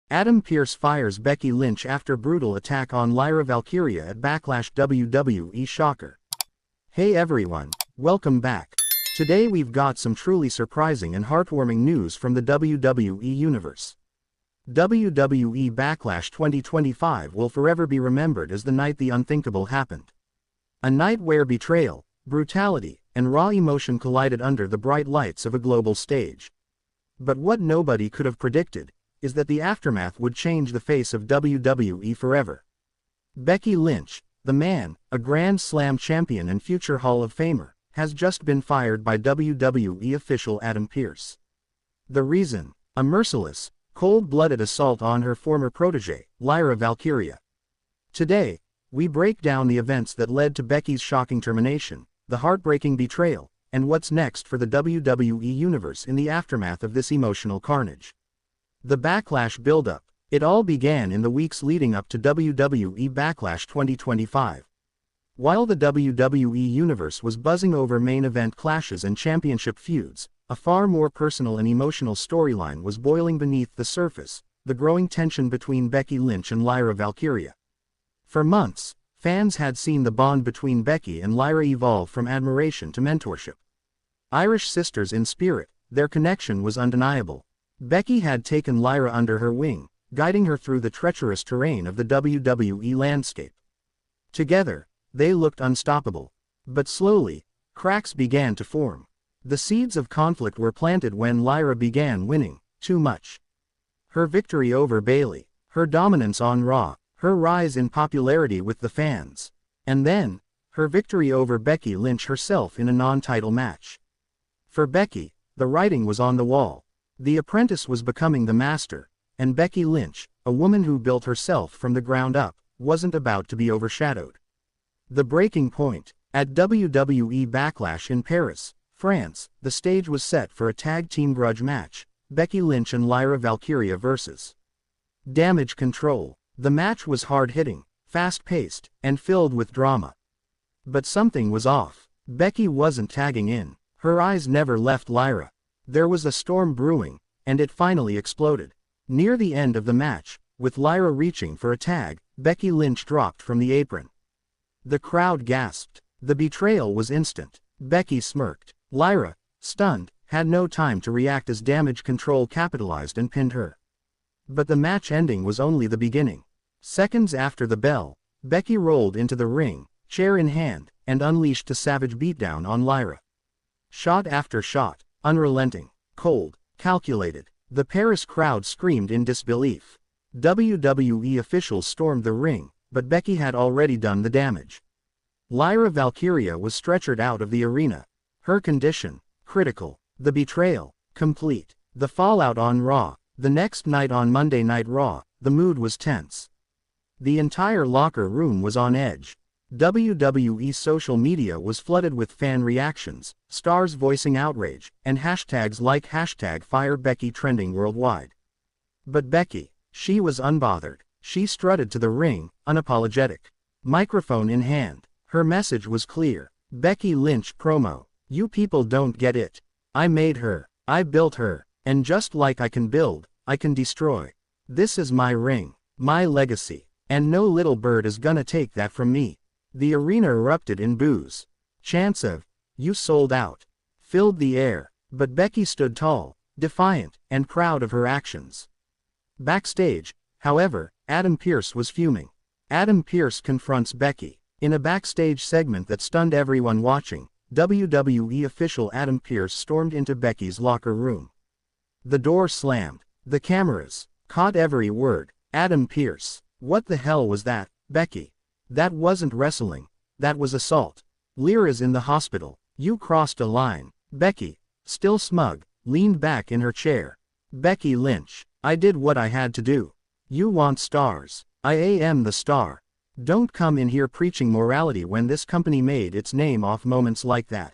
Adam Pearce fires Becky Lynch after brutal attack on Lyra Valkyria at Backlash. WWE shocker. Hey everyone, welcome back. Today we've got some truly surprising and heartwarming news from the WWE Universe. WWE Backlash 2025 will forever be remembered as the night the unthinkable happened. A night where betrayal, brutality, and raw emotion collided under the bright lights of a global stage. But what nobody could have predicted is that the aftermath would change the face of WWE forever. Becky Lynch, the man, a Grand Slam champion and future Hall of Famer, has just been fired by WWE official Adam Pearce. The reason? A merciless, cold-blooded assault on her former protégé, Lyra Valkyria. Today, we break down the events that led to Becky's shocking termination, the heartbreaking betrayal, and what's next for the WWE Universe in the aftermath of this emotional carnage. The Backlash build-up. It all began in the weeks leading up to WWE Backlash 2025. While the WWE Universe was buzzing over main event clashes and championship feuds, a far more personal and emotional storyline was boiling beneath the surface, the growing tension between Becky Lynch and Lyra Valkyria. For months, fans had seen the bond between Becky and Lyra evolve from admiration to mentorship. Irish sisters in spirit, their connection was undeniable. Becky had taken Lyra under her wing, guiding her through the treacherous terrain of the WWE landscape. Together, they looked unstoppable. But slowly, cracks began to form. The seeds of conflict were planted when Lyra began winning too much. Her victory over Bayley, her dominance on Raw, her rise in popularity with the fans, and then, her victory over Becky Lynch herself in a non-title match. For Becky, the writing was on the wall. The apprentice was becoming the master, and Becky Lynch, a woman who built herself from the ground up, wasn't about to be overshadowed. The breaking point. At WWE Backlash in Paris, France, the stage was set for a tag team grudge match, Becky Lynch and Lyra Valkyria vs. Damage Control. The match was hard-hitting, fast-paced, and filled with drama. But something was off. Becky wasn't tagging in. Her eyes never left Lyra. There was a storm brewing, and it finally exploded. Near the end of the match, with Lyra reaching for a tag, Becky Lynch dropped from the apron. The crowd gasped. The betrayal was instant. Becky smirked. Lyra, stunned, had no time to react as Damage Control capitalized and pinned her. But the match ending was only the beginning. Seconds after the bell, Becky rolled into the ring, chair in hand, and unleashed a savage beatdown on Lyra. Shot after shot, unrelenting, cold, calculated. The Paris crowd screamed in disbelief. WWE officials stormed the ring, but Becky had already done the damage. Lyra Valkyria was stretchered out of the arena. Her condition, critical. The betrayal, complete. The fallout on Raw. The next night on Monday Night Raw, the mood was tense. The entire locker room was on edge. WWE social media was flooded with fan reactions, stars voicing outrage, and hashtags like #FireBecky trending worldwide. But Becky, she was unbothered. She strutted to the ring, unapologetic. Microphone in hand. Her message was clear. Becky Lynch promo. You people don't get it. I made her. I built her. And just like I can build, I can destroy. This is my ring. My legacy. And no little bird is gonna take that from me. The arena erupted in boos. Chants of, "You sold out," filled the air, but Becky stood tall, defiant, and proud of her actions. Backstage, however, Adam Pearce was fuming. Adam Pearce confronts Becky. In a backstage segment that stunned everyone watching, WWE official Adam Pearce stormed into Becky's locker room. The door slammed. The cameras caught every word. Adam Pearce. What the hell was that, Becky? That wasn't wrestling. That was assault. Lyra's in the hospital. You crossed a line. Becky, still smug, leaned back in her chair. Becky Lynch. I did what I had to do. You want stars. I am the star. Don't come in here preaching morality when this company made its name off moments like that.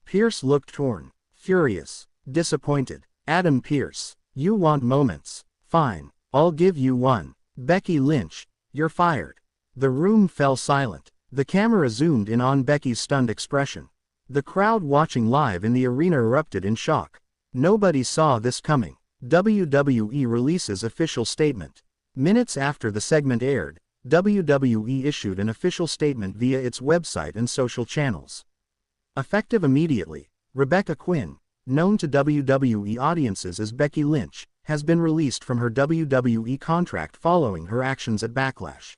Pearce looked torn, furious, disappointed. Adam Pearce. You want moments. Fine, I'll give you one. Becky Lynch, you're fired. The room fell silent. The camera zoomed in on Becky's stunned expression. The crowd watching live in the arena erupted in shock. Nobody saw this coming. WWE releases official statement. Minutes after the segment aired, WWE issued an official statement via its website and social channels. Effective immediately, Rebecca Quinn, known to WWE audiences as Becky Lynch, has been released from her WWE contract following her actions at Backlash.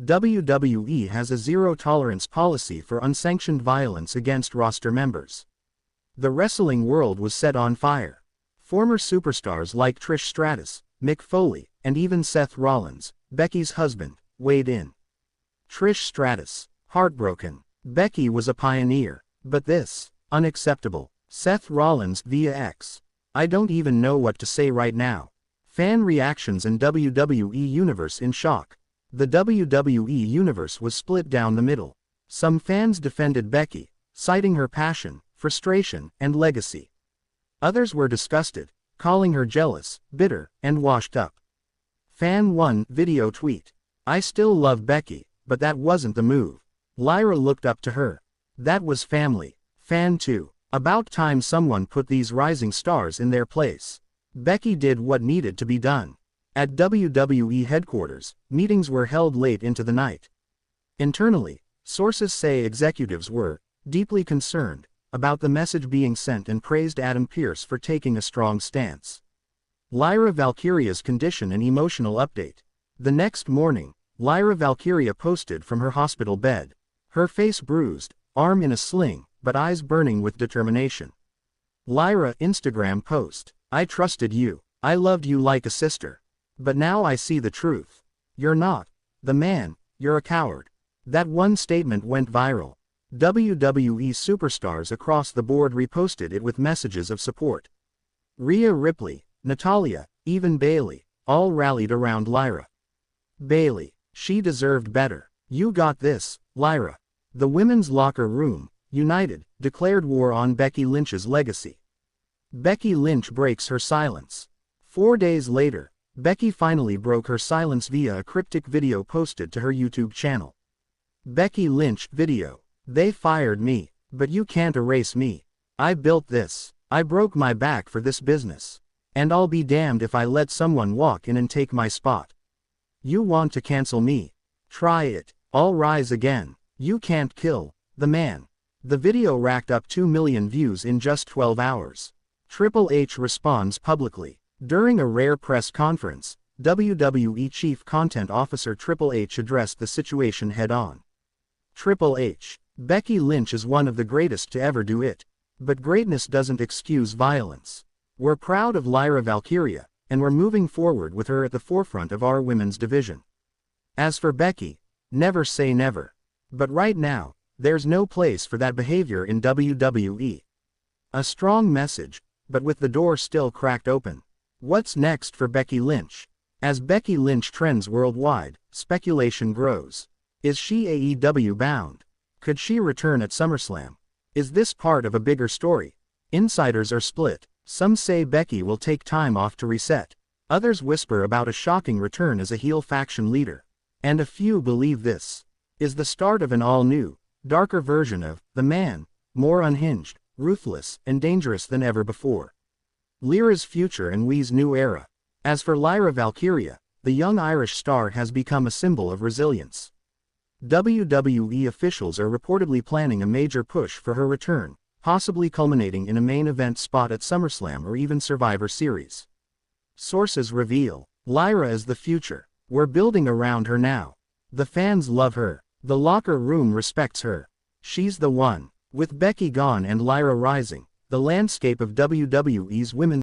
WWE has a zero-tolerance policy for unsanctioned violence against roster members. The wrestling world was set on fire. Former superstars like Trish Stratus, Mick Foley, and even Seth Rollins, Becky's husband, weighed in. Trish Stratus, heartbroken. Becky was a pioneer, but this, unacceptable. Seth Rollins via X. I don't even know what to say right now. Fan reactions and WWE Universe in shock. The WWE Universe was split down the middle. Some fans defended Becky, citing her passion, frustration, and legacy. Others were disgusted, calling her jealous, bitter, and washed up. Fan 1 video tweet. I still love Becky, but that wasn't the move. Lyra looked up to her. That was family. Fan 2. About time someone put these rising stars in their place. Becky did what needed to be done. At WWE headquarters, meetings were held late into the night. Internally, sources say executives were deeply concerned about the message being sent and praised Adam Pearce for taking a strong stance. Lyra Valkyria's condition and emotional update. The next morning, Lyra Valkyria posted from her hospital bed. Her face bruised, arm in a sling, but eyes burning with determination. Lyra Instagram post. I trusted you. I loved you like a sister. But now I see the truth. You're not the man, you're a coward. That one statement went viral. WWE superstars across the board reposted it with messages of support. Rhea Ripley, Natalya, even Bayley, all rallied around Lyra. Bayley, she deserved better. You got this, Lyra. The women's locker room, united, declared war on Becky Lynch's legacy. Becky Lynch breaks her silence. 4 days later, Becky finally broke her silence via a cryptic video posted to her YouTube channel. Becky Lynch video. They fired me, but you can't erase me. I built this. I broke my back for this business. And I'll be damned if I let someone walk in and take my spot. You want to cancel me? Try it. I'll rise again. You can't kill the man. The video racked up 2 million views in just 12 hours. Triple H responds publicly. During a rare press conference, WWE Chief Content Officer Triple H addressed the situation head-on. Triple H. Becky Lynch is one of the greatest to ever do it. But greatness doesn't excuse violence. We're proud of Lyra Valkyria, and we're moving forward with her at the forefront of our women's division. As for Becky, never say never. But right now, there's no place for that behavior in WWE. A strong message, but with the door still cracked open. What's next for Becky Lynch? As Becky Lynch trends worldwide, speculation grows. Is she AEW bound? Could she return at SummerSlam? Is this part of a bigger story? Insiders are split. Some say Becky will take time off to reset. Others whisper about a shocking return as a heel faction leader. And a few believe this is the start of an all-new, darker version of the man, more unhinged, ruthless, and dangerous than ever before. Lyra's future and Wee's new era. As for Lyra Valkyria, the young Irish star has become a symbol of resilience. WWE officials are reportedly planning a major push for her return, possibly culminating in a main event spot at SummerSlam or even Survivor Series. Sources reveal, Lyra is the future. We're building around her now. The fans love her. The locker room respects her. She's the one. With Becky gone and Lyra rising, the landscape of WWE's women's